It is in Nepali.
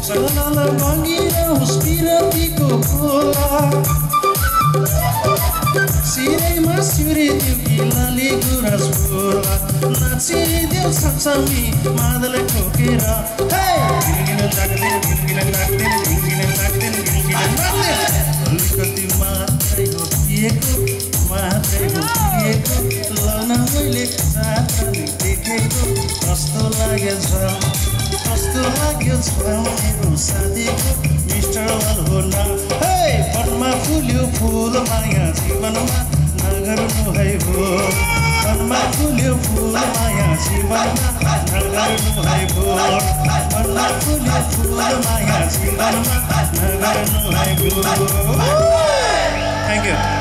Salala bangira huspira piko kola सिरैमा सिउरिदेऊ कि लाली गुराँस फुलमा नाचिदेऊ छम्छमी मादल ठोकेर गिलगिल लाग्दैन गिलगिल लाग्दैन गिलगिल लाग्दैन गिलगिल लाग्दैन अलिकति मात्रै हो पिएको मात्रै हो पिएको लौना मैले साथी देखेको कस्तो लाग्यो छ मेरो साथीको मिस्टर वाल हो न वनमा फुल्यो फुल माया जीवनमा नगर्नु है हो वनमा फुल्यो फुल माया जीवनमा नगर्नु है हो वनमा फुल्यो फुल माया जीवनमा नगर्नु है हो थ्याङ्क यू